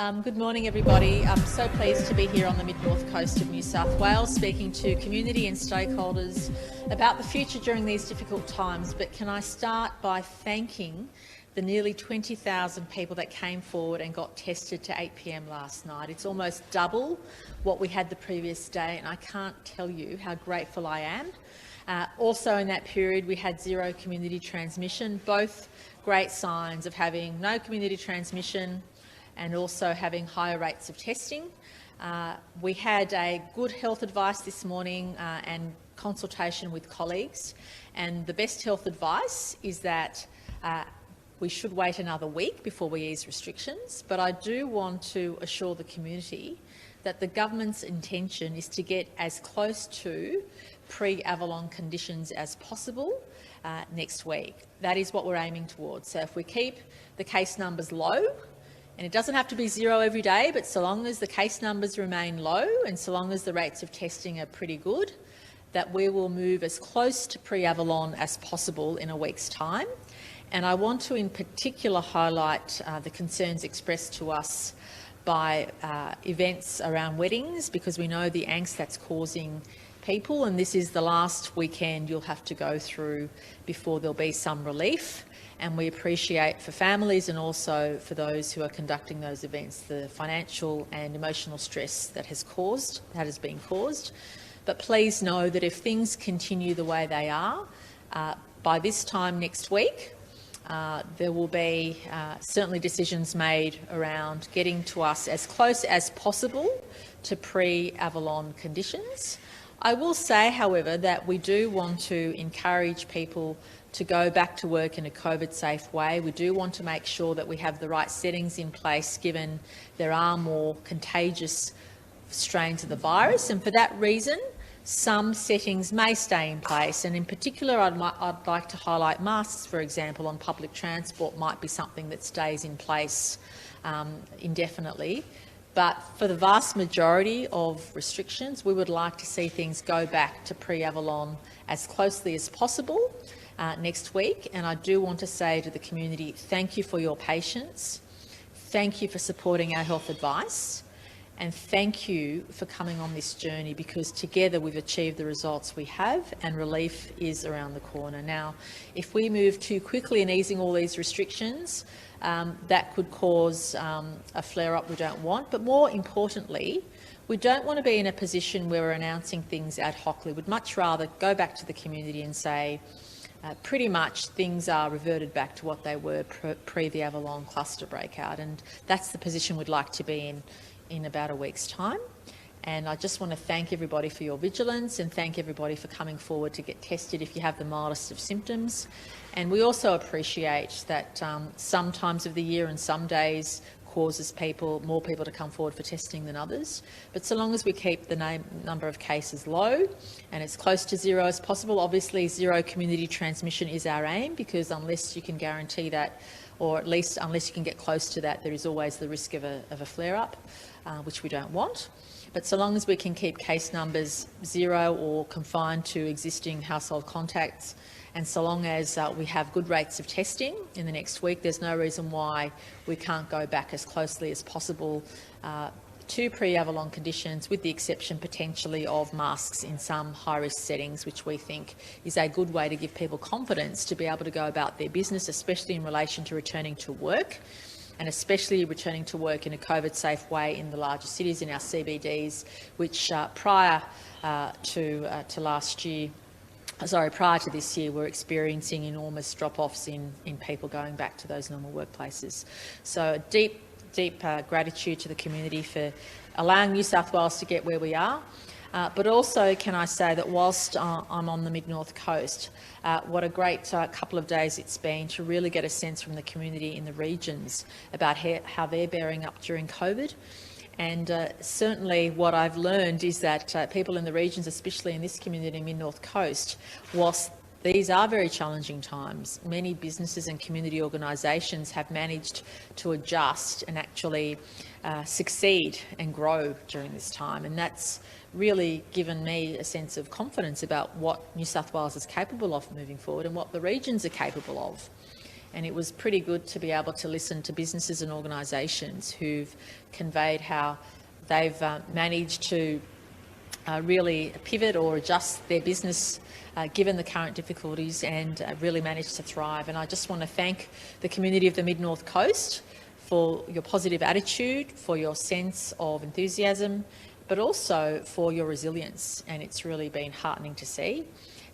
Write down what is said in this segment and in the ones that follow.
Good morning, everybody. I'm so pleased to be here on the mid-north coast of New South Wales, speaking to community and stakeholders about the future during these difficult times. But can I start by thanking the nearly 20,000 people that came forward and got tested to 8 p.m. last night. It's almost double what we had the previous day, and I can't tell you how grateful I am. Also in that period, we had zero community transmission, both great signs of having no community transmission and also having higher rates of testing. We had a good health advice this morning and consultation with colleagues, and the best health advice is that we should wait another week before we ease restrictions, but I do want to assure the community that the government's intention is to get as close to pre-Avalon conditions as possible next week. That is what we're aiming towards. So if we keep the case numbers low, and it doesn't have to be zero every day, but so long as the case numbers remain low and so long as the rates of testing are pretty good, that we will move as close to pre-Avalon as possible in a week's time. And I want to in particular highlight the concerns expressed to us by events around weddings, because we know the angst that's causing people, and this is the last weekend you'll have to go through before there'll be some relief. And we appreciate for families and also for those who are conducting those events the financial and emotional stress that has been caused. But please know that if things continue the way they are, by this time next week, there will be certainly decisions made around getting to us as close as possible to pre-Avalon conditions. I will say, however, that we do want to encourage people to go back to work in a COVID-safe way. We do want to make sure that we have the right settings in place, given there are more contagious strains of the virus, and for that reason, some settings may stay in place, and in particular I'd like to highlight masks, for example, on public transport might be something that stays in place indefinitely. But for the vast majority of restrictions, we would like to see things go back to pre-Avalon as closely as possible next week. And I do want to say to the community, thank you for your patience, thank you for supporting our health advice, and thank you for coming on this journey, because together we've achieved the results we have and relief is around the corner. Now, if we move too quickly in easing all these restrictions, that could cause a flare-up we don't want. But more importantly, we don't want to be in a position where we're announcing things ad hocly. We'd much rather go back to the community and say, pretty much things are reverted back to what they were pre the Avalon cluster breakout, and that's the position we'd like to be in about a week's time. And I just want to thank everybody for your vigilance and thank everybody for coming forward to get tested if you have the mildest of symptoms. And we also appreciate that some times of the year and some days causes more people to come forward for testing than others. But so long as we keep the number of cases low and as close to zero as possible, obviously zero community transmission is our aim, because unless you can guarantee that, or at least unless you can get close to that, there is always the risk of a flare-up, which we don't want. But so long as we can keep case numbers zero or confined to existing household contacts, and so long as we have good rates of testing in the next week, there's no reason why we can't go back as closely as possible to pre-Avalon conditions, with the exception potentially of masks in some high-risk settings, which we think is a good way to give people confidence to be able to go about their business, especially in relation to returning to work, and especially returning to work in a COVID-safe way in the larger cities, in our CBDs, which prior to this year, we're experiencing enormous drop-offs in people going back to those normal workplaces. So deep gratitude to the community for allowing New South Wales to get where we are. But also, can I say that whilst I'm on the mid-north coast, what a great couple of days it's been to really get a sense from the community in the regions about how they're bearing up during COVID. And certainly what I've learned is that people in the regions, especially in this community, mid-north coast, whilst these are very challenging times, many businesses and community organisations have managed to adjust and actually succeed and grow during this time. And that's really given me a sense of confidence about what New South Wales is capable of moving forward and what the regions are capable of. And it was pretty good to be able to listen to businesses and organisations who've conveyed how they've managed to really pivot or adjust their business given the current difficulties and really managed to thrive. And I just want to thank the community of the Mid-North Coast for your positive attitude, for your sense of enthusiasm, but also for your resilience. And it's really been heartening to see.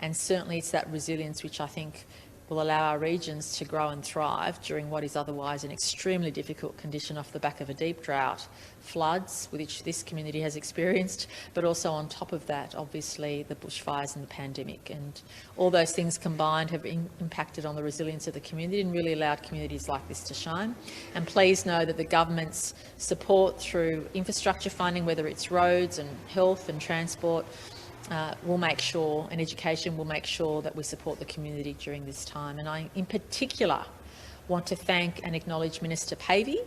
And certainly it's that resilience which I think will allow our regions to grow and thrive during what is otherwise an extremely difficult condition off the back of a deep drought, floods, which this community has experienced, but also on top of that, obviously, the bushfires and the pandemic. And all those things combined have impacted on the resilience of the community and really allowed communities like this to shine. And please know that the government's support through infrastructure funding, whether it's roads and health and transport, will make sure, and education will make sure that we support the community during this time. And I, in particular, want to thank and acknowledge Minister Pavey.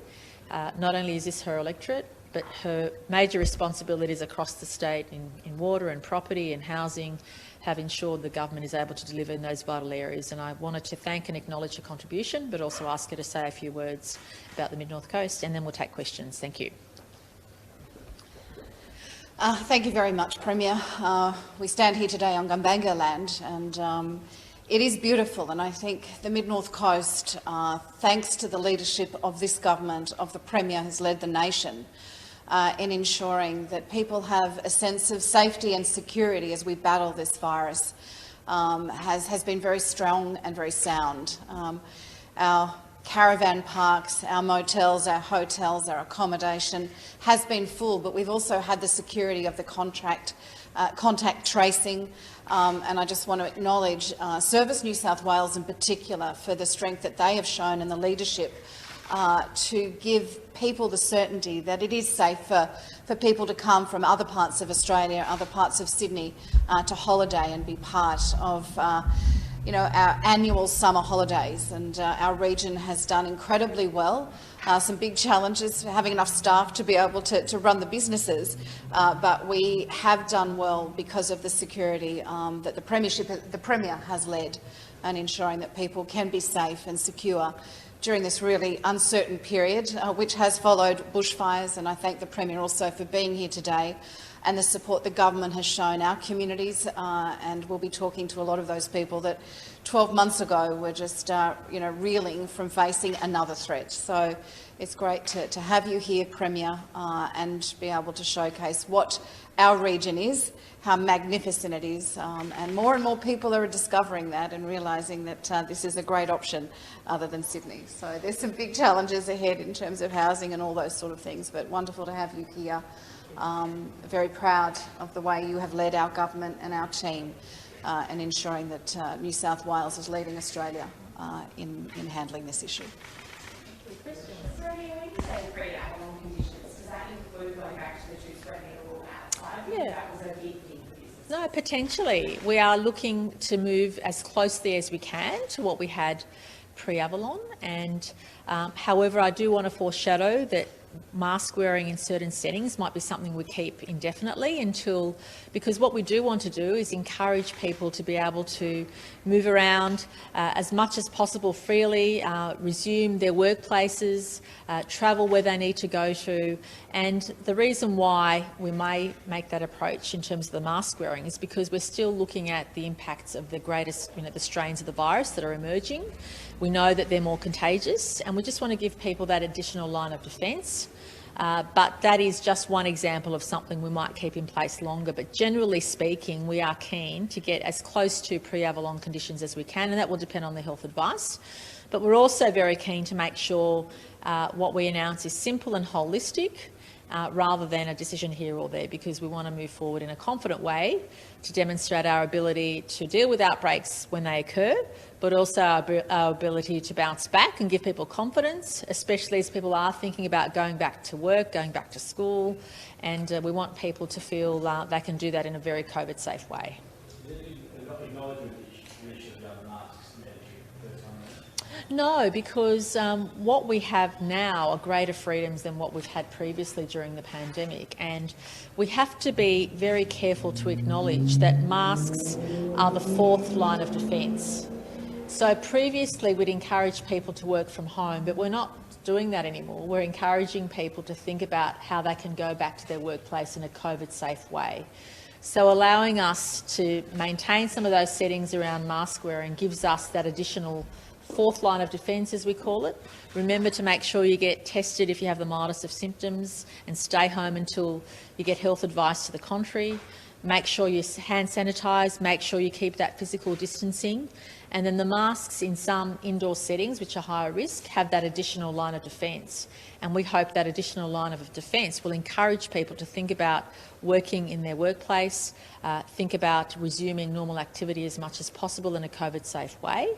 Not only is this her electorate, but her major responsibilities across the state in water and property and housing have ensured the government is able to deliver in those vital areas. And I wanted to thank and acknowledge her contribution, but also ask her to say a few words about the Mid-North Coast, and then we'll take questions. Thank you. Thank you very much, Premier. We stand here today on Gumbaynggirr land, and it is beautiful. And I think the Mid-North Coast, thanks to the leadership of this government, of the Premier, has led the nation in ensuring that people have a sense of safety and security as we battle this virus, has been very strong and very sound. Our caravan parks, our motels, our hotels, our accommodation has been full, but we've also had the security of the contact tracing, and I just want to acknowledge Service New South Wales in particular for the strength that they have shown and the leadership to give people the certainty that it is safe for people to come from other parts of Australia, other parts of Sydney to holiday and be part of our annual summer holidays. And our region has done incredibly well. Some big challenges for having enough staff to be able to run the businesses, but we have done well because of the security that the Premier has led, and ensuring that people can be safe and secure during this really uncertain period, which has followed bushfires. And I thank the Premier also for being here today and the support the government has shown our communities, and we'll be talking to a lot of those people that 12 months ago were just reeling from facing another threat. So it's great to have you here, Premier, and be able to showcase what our region is, how magnificent it is, and more people are discovering that and realising that this is a great option other than Sydney. So there's some big challenges ahead in terms of housing and all those sort of things, but wonderful to have you here. Very proud of the way you have led our government and our team and ensuring that New South Wales is leading Australia in handling this issue. When you say pre-Avalon conditions, does that include going back to the 2 square metre rule outside? Yeah. That was a big thing for business. No, potentially. We are looking to move as closely as we can to what we had pre-Avalon. And however, I do want to foreshadow that mask wearing in certain settings might be something we keep indefinitely because what we do want to do is encourage people to be able to move around as much as possible freely, resume their workplaces, travel where they need to go to. And the reason why we may make that approach in terms of the mask wearing is because we're still looking at the impacts of the greatest, the strains of the virus that are emerging. We know that they're more contagious, and we just want to give people that additional line of defence. But that is just one example of something we might keep in place longer. But generally speaking, we are keen to get as close to pre-Avalon conditions as we can, and that will depend on the health advice. But we're also very keen to make sure what we announce is simple and holistic, rather than a decision here or there, because we want to move forward in a confident way to demonstrate our ability to deal with outbreaks when they occur, but also our ability to bounce back and give people confidence, especially as people are thinking about going back to work, going back to school, and we want people to feel they can do that in a very COVID-safe way. No, because what we have now are greater freedoms than what we've had previously during the pandemic, and we have to be very careful to acknowledge that masks are the 4th line of defence. So previously we'd encourage people to work from home, but we're not doing that anymore. We're encouraging people to think about how they can go back to their workplace in a COVID-safe way. So allowing us to maintain some of those settings around mask wearing gives us that additional fourth line of defence, as we call it. Remember to make sure you get tested if you have the mildest of symptoms and stay home until you get health advice to the contrary. Make sure you hand sanitise, make sure you keep that physical distancing. And then the masks in some indoor settings, which are higher risk, have that additional line of defence. And we hope that additional line of defence will encourage people to think about working in their workplace, think about resuming normal activity as much as possible in a COVID-safe way.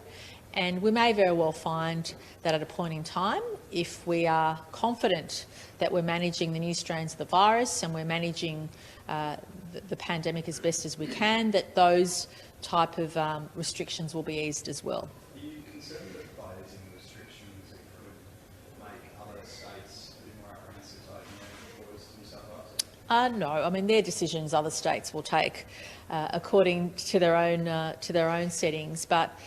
And we may very well find that at a point in time, if we are confident that we're managing the new strains of the virus and we're managing the pandemic as best as we can, that those type of restrictions will be eased as well. Are you concerned that by easing restrictions it could make other states a bit more apprehensive to open their borders to New South Wales? No, I mean they're decisions other states will take according to their own settings. But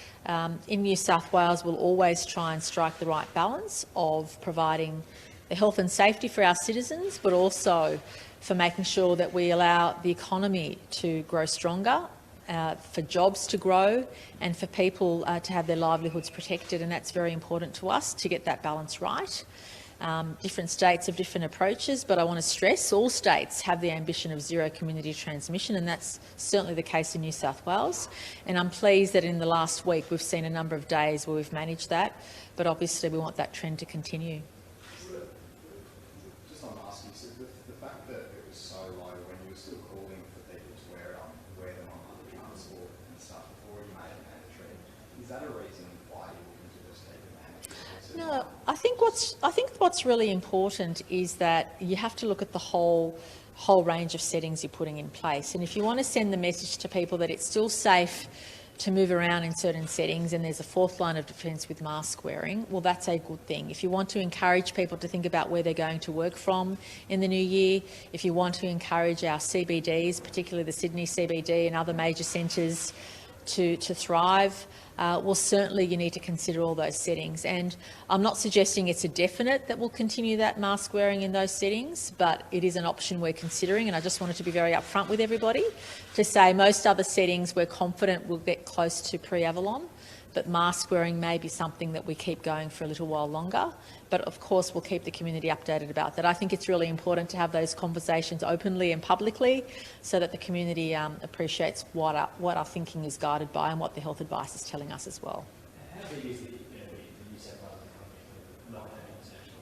in New South Wales, we'll always try and strike the right balance of providing the health and safety for our citizens, but also for making sure that we allow the economy to grow stronger, for jobs to grow and for people to have their livelihoods protected, and that's very important to us to get that balance right. Different states have different approaches, but I want to stress all states have the ambition of zero community transmission, and that's certainly the case in New South Wales. And I'm pleased that in the last week we've seen a number of days where we've managed that, but obviously we want that trend to continue. Just on asking, so the fact that it was so low when you were still calling for people to wear them on public transport and stuff before you made it mandatory, is that a reason why you're looking to just keep it mandatory? No, I think what's really important is that you have to look at the whole range of settings you're putting in place. And if you want to send the message to people that it's still safe to move around in certain settings and there's a fourth line of defence with mask wearing, well, that's a good thing. If you want to encourage people to think about where they're going to work from in the new year, if you want to encourage our CBDs, particularly the Sydney CBD and other major centres to thrive, well, certainly you need to consider all those settings. And I'm not suggesting it's a definite that we'll continue that mask wearing in those settings, but it is an option we're considering, and I just wanted to be very upfront with everybody to say most other settings we're confident will get close to pre-Avalon, but mask wearing may be something that we keep going for a little while longer. But of course we'll keep the community updated about that. I think it's really important to have those conversations openly and publicly so that the community appreciates what our thinking is guided by and what the health advice is telling us as well. How big is the New South Wales economy for not having international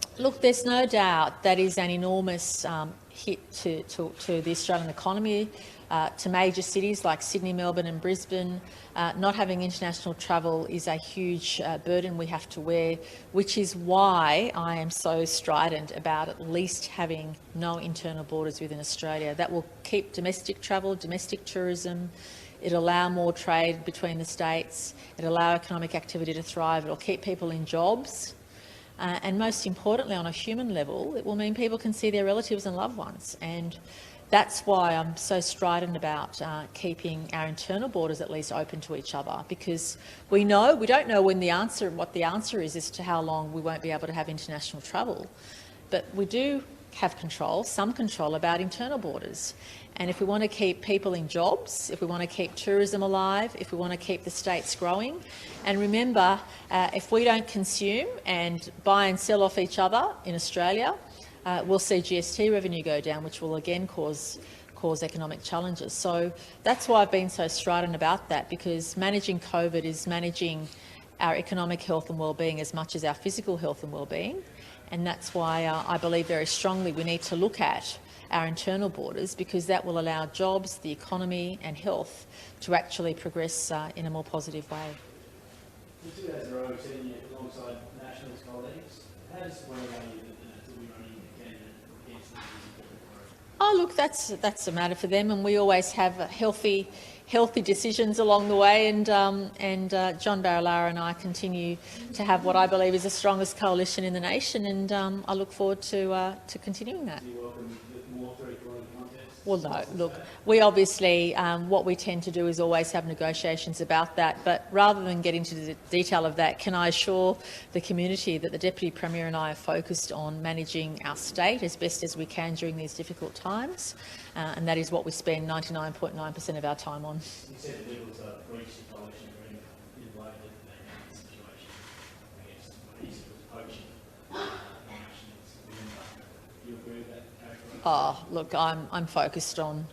travel? Look, there's no doubt that is an enormous hit to the Australian economy, to major cities like Sydney, Melbourne and Brisbane. Not having international travel is a huge burden we have to wear, which is why I am so strident about at least having no internal borders within Australia. That will keep domestic travel, domestic tourism. It'll allow more trade between the states. It'll allow economic activity to thrive. It'll keep people in jobs. And most importantly, on a human level, it will mean people can see their relatives and loved ones. And that's why I'm so strident about keeping our internal borders at least open to each other, because we don't know what the answer is as to how long we won't be able to have international travel. But we do have some control about internal borders. And if we want to keep people in jobs, if we want to keep tourism alive, if we want to keep the states growing, and remember, if we don't consume and buy and sell off each other in Australia, we'll see GST revenue go down, which will again cause economic challenges. So that's why I've been so strident about that, because managing COVID is managing our economic health and wellbeing as much as our physical health and wellbeing. And that's why I believe very strongly we need to look at our internal borders, because that will allow jobs, the economy and health to actually progress in a more positive way. For 2 days in a row, we've seen you alongside Nationals colleagues. How disappointing are you to be running a candidate against the Oh, look, that's a matter for them, and we always have healthy decisions along the way. And John Barilaro and I continue to have what I believe is the strongest coalition in the nation, and I look forward to continuing that. Do you welcome more three-quarter contests? Well, no, look, we obviously, what we tend to do is always have negotiations about that, but rather than get into the detail of that, can I assure the community that the Deputy Premier and I are focused on managing our state as best as we can during these difficult times, and that is what we spend 99.9% of our time on. You said the Liberals are breached the coalition agreement in the way that they handled the situation. I guess what he said was poaching nationals within the. Do you agree with that characterisation? Oh, look, I'm focused on,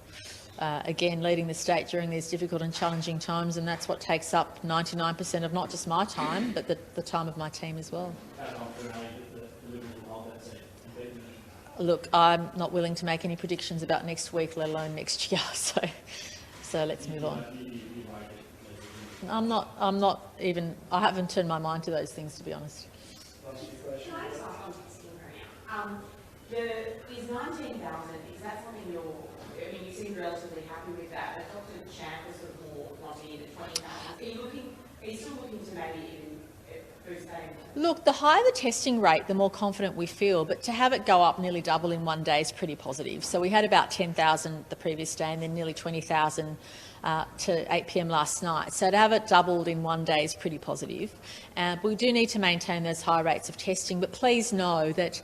again, leading the state during these difficult and challenging times, and that's what takes up 99% of not just my time, but the time of my team as well. How confident are you that the Liberals will hold that seat? Look, I'm not willing to make any predictions about next week, let alone next year, so let's move on. I'm not even, I haven't turned my mind to those things, to be honest. Can I just ask on testing right now? Is 19,000, is that something I mean, you seem relatively happy with that, but Dr. Chan was sort of more wanting in at 20,000. Are you still looking to maybe even boost that? Look, the higher the testing rate, the more confident we feel, but to have it go up nearly double in one day is pretty positive. So we had about 10,000 the previous day and then nearly 20,000 to 8 p.m. last night. So to have it doubled in one day is pretty positive. But we do need to maintain those high rates of testing. But please know that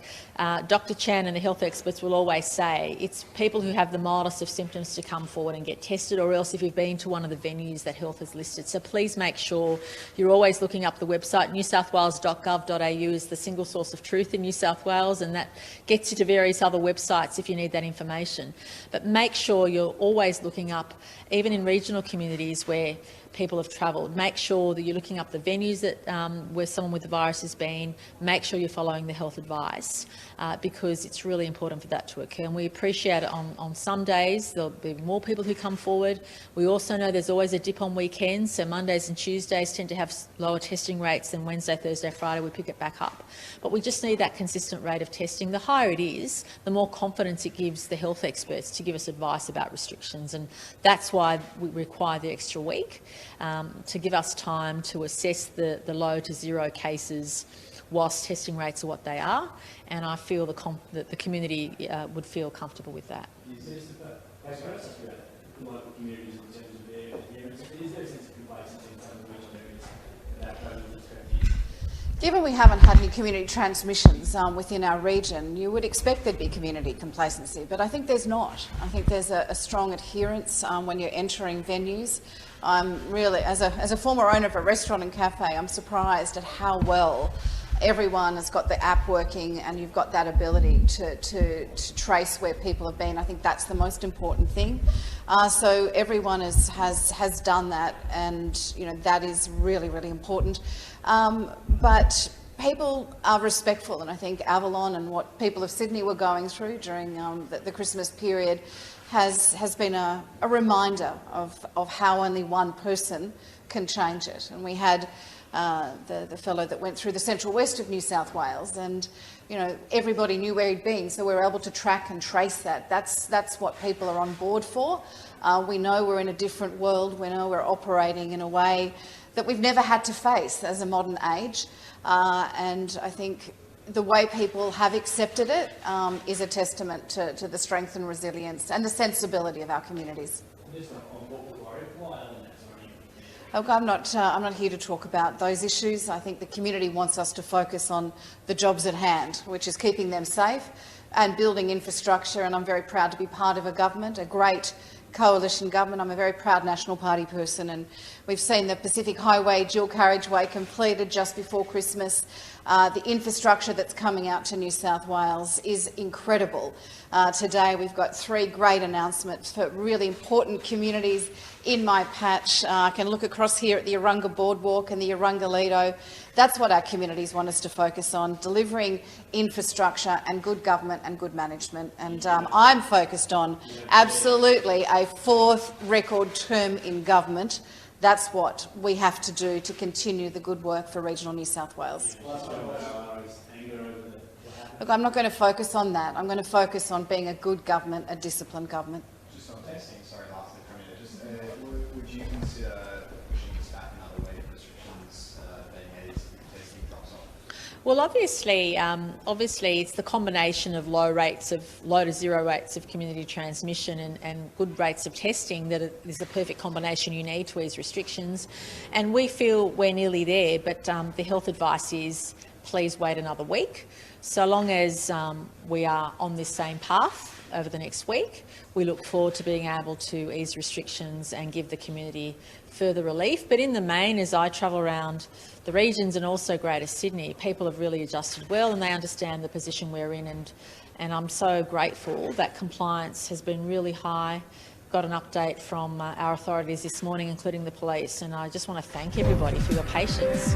Dr. Chan and the health experts will always say it's people who have the mildest of symptoms to come forward and get tested, or else if you've been to one of the venues that health has listed. So please make sure you're always looking up the website. newsouthwales.gov.au is the single source of truth in New South Wales, and that gets you to various other websites if you need that information. But make sure you're always looking up, even in regional communities where people have travelled, make sure that you're looking up the venues that where someone with the virus has been. Make sure you're following the health advice because it's really important for that to occur. And we appreciate it on some days. There'll be more people who come forward. We also know there's always a dip on weekends, so Mondays and Tuesdays tend to have lower testing rates than Wednesday, Thursday, Friday. We pick it back up. But we just need that consistent rate of testing. The higher it is, the more confidence it gives the health experts to give us advice about restrictions, and that's why we require the extra week. To give us time to assess the low to zero cases whilst testing rates are what they are, and I feel that the community would feel comfortable with that. Is there a sense of local communities in terms of their adherence? Is there a sense of complacency in some of the regional areas about COVID strategies? Given we haven't had any community transmissions within our region, you would expect there'd be community complacency, but I think there's not. I think there's a strong adherence when you're entering venues. I'm really, as a former owner of a restaurant and cafe, I'm surprised at how well everyone has got the app working, and you've got that ability to trace where people have been. I think that's the most important thing. So everyone has done that, and you know that is really, really important. But people are respectful, and I think Avalon and what people of Sydney were going through during the Christmas period has been a reminder of how only one person can change it. And we had the fellow that went through the central west of New South Wales, and you know everybody knew where he'd been, so we were able to track and trace that. That's what people are on board for. We know we're in a different world. We know we're operating in a way that we've never had to face as a modern age, and I think the way people have accepted it is a testament to the strength and resilience and the sensibility of our communities. Look, I'm not here to talk about those issues. I think the community wants us to focus on the jobs at hand, which is keeping them safe and building infrastructure, and I'm very proud to be part of a government, a great coalition government. I'm a very proud National Party person, and we've seen the Pacific Highway dual carriageway completed just before Christmas. The infrastructure that's coming out to New South Wales is incredible. Today we've got 3 great announcements for really important communities in my patch. I can look across here at the Urunga Boardwalk and the Urunga Lido. That's what our communities want us to focus on, delivering infrastructure and good government and good management. And I'm focused on absolutely a 4th record term in government. That's what we have to do to continue the good work for regional New South Wales. Look, I'm not going to focus on that. I'm going to focus on being a good government, a disciplined government. Just on testing, sorry, lastly, Premier, just would you consider pushing this back another way if restrictions being eased if testing drops off? Well, obviously, it's the combination of low to zero rates of community transmission and good rates of testing that is the perfect combination you need to ease restrictions. And we feel we're nearly there, but the health advice is please wait another week. So long as we are on this same path over the next week, we look forward to being able to ease restrictions and give the community further relief. But in the main, as I travel around the regions and also Greater Sydney, people have really adjusted well and they understand the position we're in, and I'm so grateful that compliance has been really high. Got an update from our authorities this morning, including the police, and I just want to thank everybody for your patience.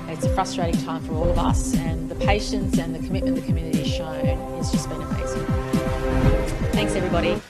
It's a frustrating time for all of us, and the patience and the commitment the community has shown has just been amazing. Thanks, everybody.